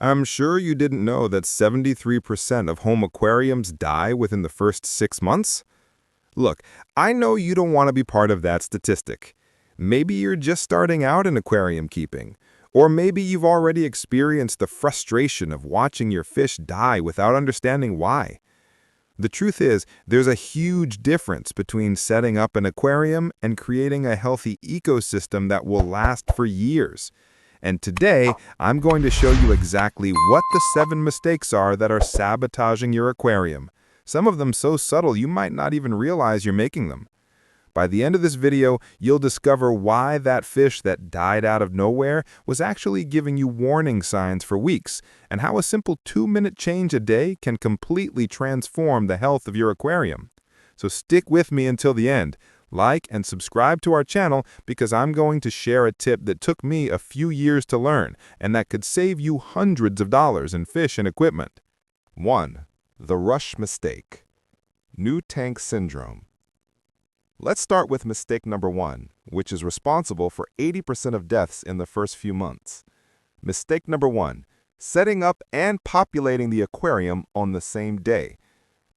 I'm sure you didn't know that 73% of home aquariums die within the first 6 months. Look, I know you don't want to be part of that statistic. Maybe you're just starting out in aquarium keeping, or maybe you've already experienced the frustration of watching your fish die without understanding why. The truth is, there's a huge difference between setting up an aquarium and creating a healthy ecosystem that will last for years. And today, I'm going to show you exactly what the 7 mistakes are that are sabotaging your aquarium. Some of them so subtle you might not even realize you're making them. By the end of this video, you'll discover why that fish that died out of nowhere was actually giving you warning signs for weeks, and how a simple 2-minute change a day can completely transform the health of your aquarium. So stick with me until the end. Like and subscribe to our channel because I'm going to share a tip that took me a few years to learn and that could save you hundreds of dollars in fish and equipment. 1. The rush mistake. New tank syndrome. Let's start with mistake number 1, which is responsible for 80% of deaths in the first few months. Mistake number 1, setting up and populating the aquarium on the same day.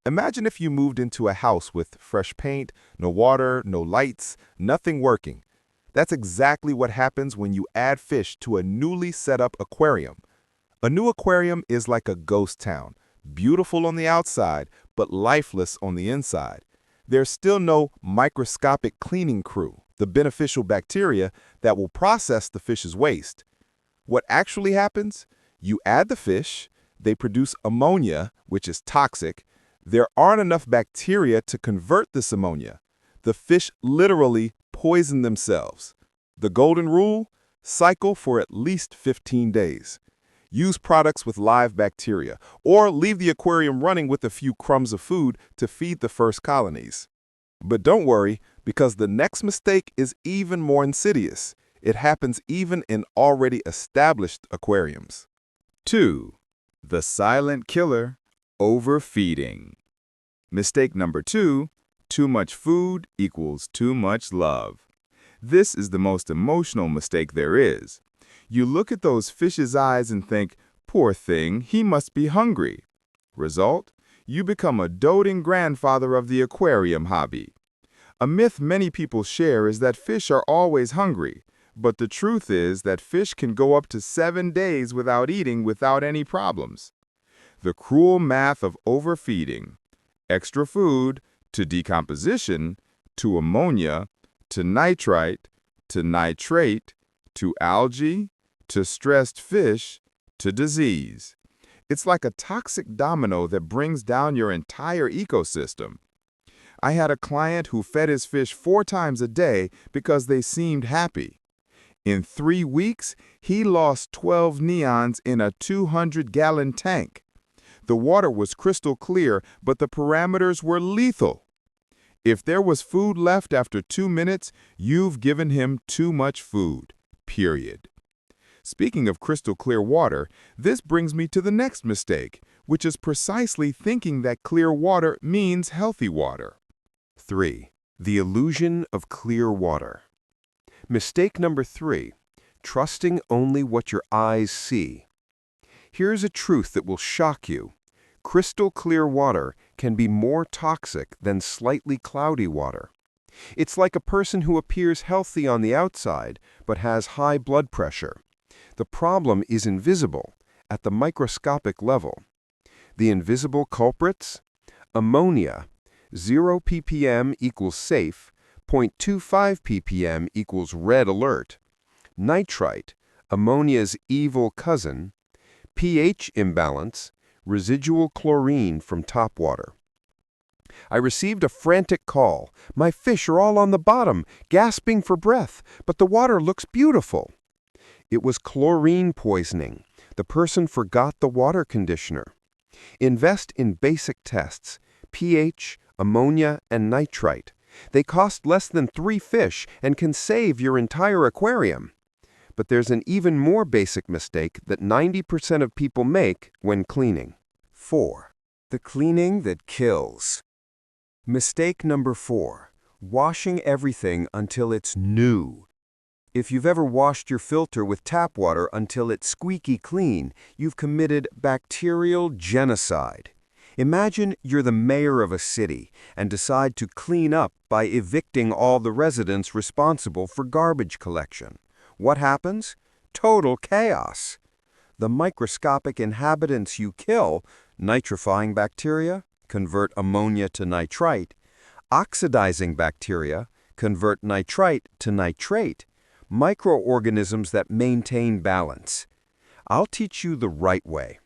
Imagine if you moved into a house with fresh paint, no water, no lights, nothing working. That's exactly what happens when you add fish to a newly set up aquarium. A new aquarium is like a ghost town, beautiful on the outside, but lifeless on the inside. There's still no microscopic cleaning crew, the beneficial bacteria that will process the fish's waste. What actually happens? You add the fish, they produce ammonia, which is toxic. There aren't enough bacteria to convert this ammonia. The fish literally poison themselves. The golden rule? Cycle for at least 15 days. Use products with live bacteria, or leave the aquarium running with a few crumbs of food to feed the first colonies. But don't worry, because the next mistake is even more insidious. It happens even in already established aquariums. 2. The silent killer, overfeeding. Mistake number 2, too much food equals too much love. This is the most emotional mistake there is. You look at those fish's eyes and think, poor thing, he must be hungry. Result? You become a doting grandfather of the aquarium hobby. A myth many people share is that fish are always hungry, but the truth is that fish can go up to 7 days without eating without any problems. The cruel math of overfeeding. Extra food, to decomposition, to ammonia, to nitrite, to nitrate, to algae, to stressed fish, to disease. It's like a toxic domino that brings down your entire ecosystem. I had a client who fed his fish 4 times a day because they seemed happy. In 3 weeks, he lost 12 neons in a 200-gallon tank. The water was crystal clear, but the parameters were lethal. If there was food left after 2 minutes, you've given him too much food, period. Speaking of crystal clear water, this brings me to the next mistake, which is precisely thinking that clear water means healthy water. 3. The illusion of clear water. Mistake number 3, trusting only what your eyes see. Here's a truth that will shock you. Crystal clear water can be more toxic than slightly cloudy water. It's like a person who appears healthy on the outside but has high blood pressure. The problem is invisible, at the microscopic level. The invisible culprits? Ammonia, 0 ppm equals safe, 0.25 ppm equals red alert. Nitrite, ammonia's evil cousin. pH imbalance, residual chlorine from topwater. I received a frantic call. My fish are all on the bottom, gasping for breath, but the water looks beautiful. It was chlorine poisoning. The person forgot the water conditioner. Invest in basic tests, pH, ammonia, and nitrite. They cost less than 3 fish and can save your entire aquarium. But there's an even more basic mistake that 90% of people make when cleaning. 4. The cleaning that kills. Mistake number 4. Washing everything until it's new. If you've ever washed your filter with tap water until it's squeaky clean, you've committed bacterial genocide. Imagine you're the mayor of a city and decide to clean up by evicting all the residents responsible for garbage collection. What happens? Total chaos. The microscopic inhabitants you kill, nitrifying bacteria, convert ammonia to nitrite. Oxidizing bacteria, convert nitrite to nitrate. Microorganisms that maintain balance. I'll teach you the right way.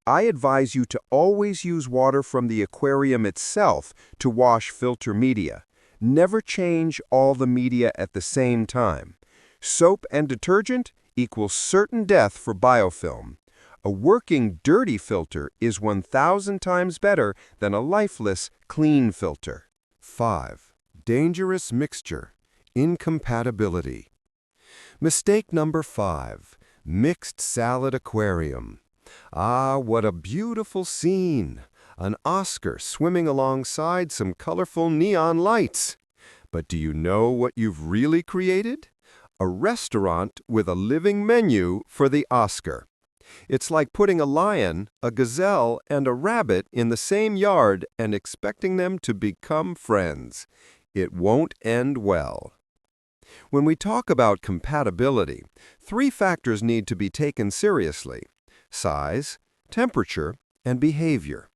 I advise you to always use water from the aquarium itself to wash filter media. Never change all the media at the same time. Soap and detergent equals certain death for biofilm. A working dirty filter is 1,000 times better than a lifeless clean filter. 5. Dangerous mixture. Incompatibility. Mistake number 5. Mixed salad aquarium. Ah, what a beautiful scene! An Oscar swimming alongside some colorful neon lights. But do you know what you've really created? A restaurant with a living menu for the Oscar. It's like putting a lion, a gazelle, and a rabbit in the same yard and expecting them to become friends. It won't end well. When we talk about compatibility, 3 factors need to be taken seriously: size, temperature, and behavior.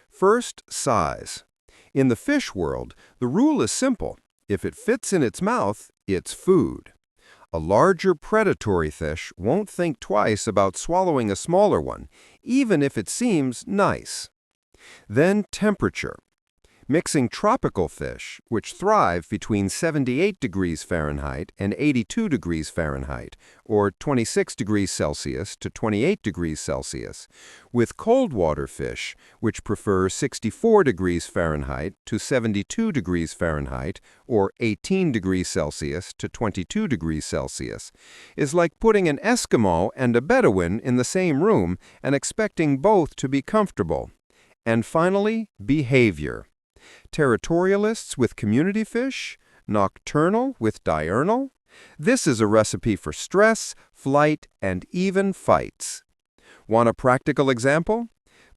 First, size. In the fish world, the rule is simple. If it fits in its mouth, it's food. A larger predatory fish won't think twice about swallowing a smaller one, even if it seems nice. Then temperature. Mixing tropical fish, which thrive between 78 degrees Fahrenheit and 82 degrees Fahrenheit, or 26 degrees Celsius to 28 degrees Celsius, with cold water fish, which prefer 64 degrees Fahrenheit to 72 degrees Fahrenheit, or 18 degrees Celsius to 22 degrees Celsius, is like putting an Eskimo and a Bedouin in the same room and expecting both to be comfortable. And finally, behavior. Territorialists with community fish, nocturnal with diurnal. This is a recipe for stress, flight, and even fights. Want a practical example?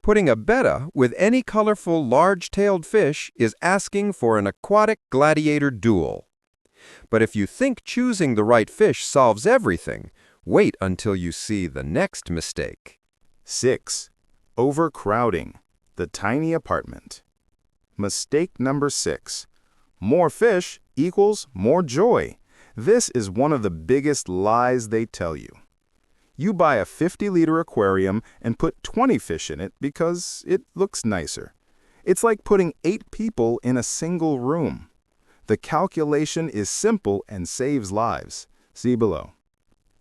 Putting a betta with any colorful large-tailed fish is asking for an aquatic gladiator duel. But if you think choosing the right fish solves everything, wait until you see the next mistake. 6. Overcrowding. The tiny apartment. Mistake number 6. More fish equals more joy. This is one of the biggest lies they tell you. You buy a 50-liter aquarium and put 20 fish in it because it looks nicer. It's like putting 8 people in a single room. The calculation is simple and saves lives. See below.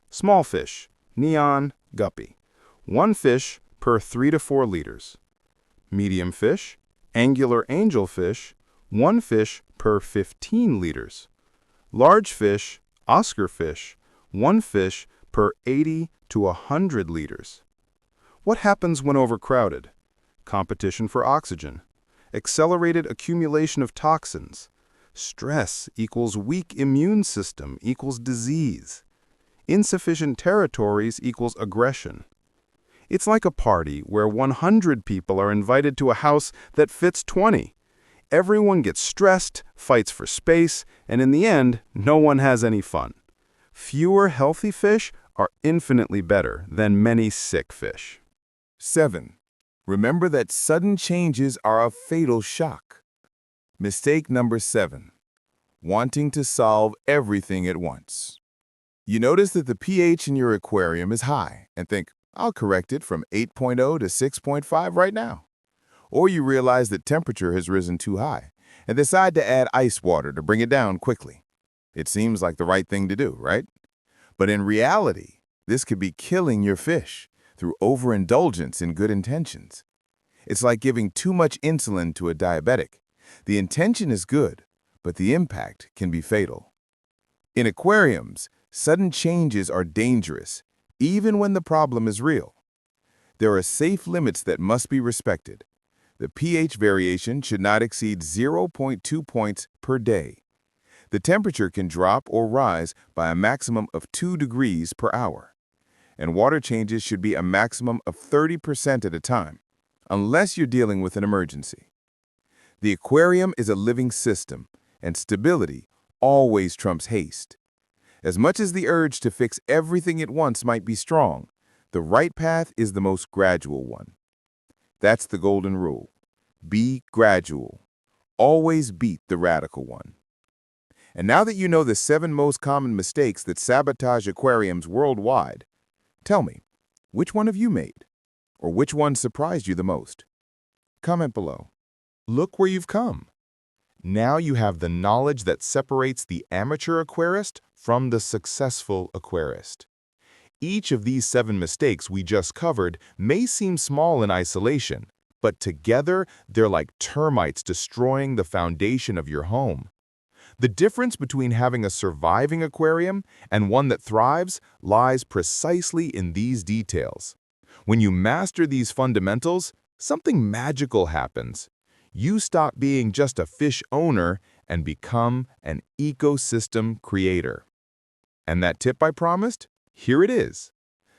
Small fish, neon, guppy. 1 fish per 3 to 4 liters. Medium fish, angular angelfish, 1 fish per 15 liters. Large fish, Oscar fish, 1 fish per 80 to 100 liters. What happens when overcrowded? Competition for oxygen. Accelerated accumulation of toxins. Stress equals weak immune system equals disease. Insufficient territories equals aggression. It's like a party where 100 people are invited to a house that fits 20. Everyone gets stressed, fights for space, and in the end, no one has any fun. Fewer healthy fish are infinitely better than many sick fish. 7. Remember that sudden changes are a fatal shock. Mistake number 7. Wanting to solve everything at once. You notice that the pH in your aquarium is high and think, I'll correct it from 8.0 to 6.5 right now. Or you realize that temperature has risen too high and decide to add ice water to bring it down quickly. It seems like the right thing to do, right? But in reality, this could be killing your fish through overindulgence in good intentions. It's like giving too much insulin to a diabetic. The intention is good, but the impact can be fatal. In aquariums, sudden changes are dangerous, even when the problem is real. There are safe limits that must be respected. The pH variation should not exceed 0.2 points per day. The temperature can drop or rise by a maximum of 2 degrees per hour, and water changes should be a maximum of 30% at a time, unless you're dealing with an emergency. The aquarium is a living system, and stability always trumps haste. As much as the urge to fix everything at once might be strong, the right path is the most gradual one. That's the golden rule. Be gradual. Always beat the radical one. And now that you know the 7 most common mistakes that sabotage aquariums worldwide, tell me, which one have you made? Or which one surprised you the most? Comment below. Look where you've come. Now you have the knowledge that separates the amateur aquarist from the successful aquarist. Each of these 7 mistakes we just covered may seem small in isolation, but together they're like termites destroying the foundation of your home. The difference between having a surviving aquarium and one that thrives lies precisely in these details. When you master these fundamentals, something magical happens. You stop being just a fish owner and become an ecosystem creator. And that tip I promised? Here it is.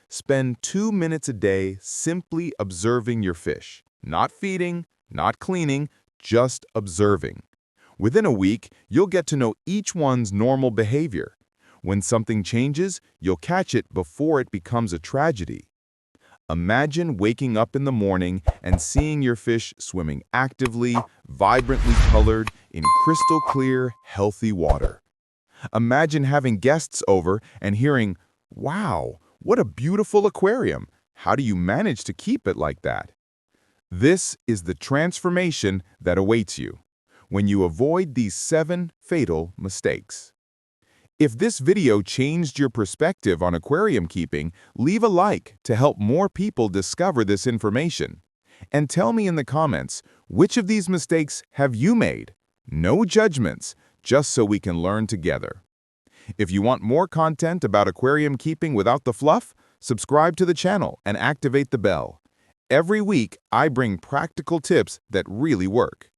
Spend 2 minutes a day simply observing your fish. Not feeding, not cleaning, just observing. Within a week, you'll get to know each one's normal behavior. When something changes, you'll catch it before it becomes a tragedy. Imagine waking up in the morning and seeing your fish swimming actively, vibrantly colored, in crystal clear, healthy water. Imagine having guests over and hearing, "Wow, what a beautiful aquarium. How do you manage to keep it like that?" This is the transformation that awaits you when you avoid these 7 fatal mistakes. If this video changed your perspective on aquarium keeping, leave a like to help more people discover this information. And tell me in the comments, which of these mistakes have you made? No judgments, just so we can learn together. If you want more content about aquarium keeping without the fluff, subscribe to the channel and activate the bell. Every week, I bring practical tips that really work.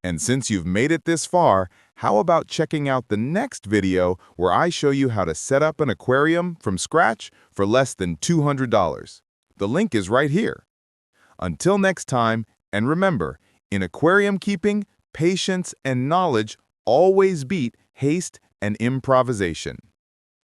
And since you've made it this far, how about checking out the next video where I show you how to set up an aquarium from scratch for less than $200. The link is right here. Until next time, and remember, in aquarium keeping, patience and knowledge always beat haste and improvisation.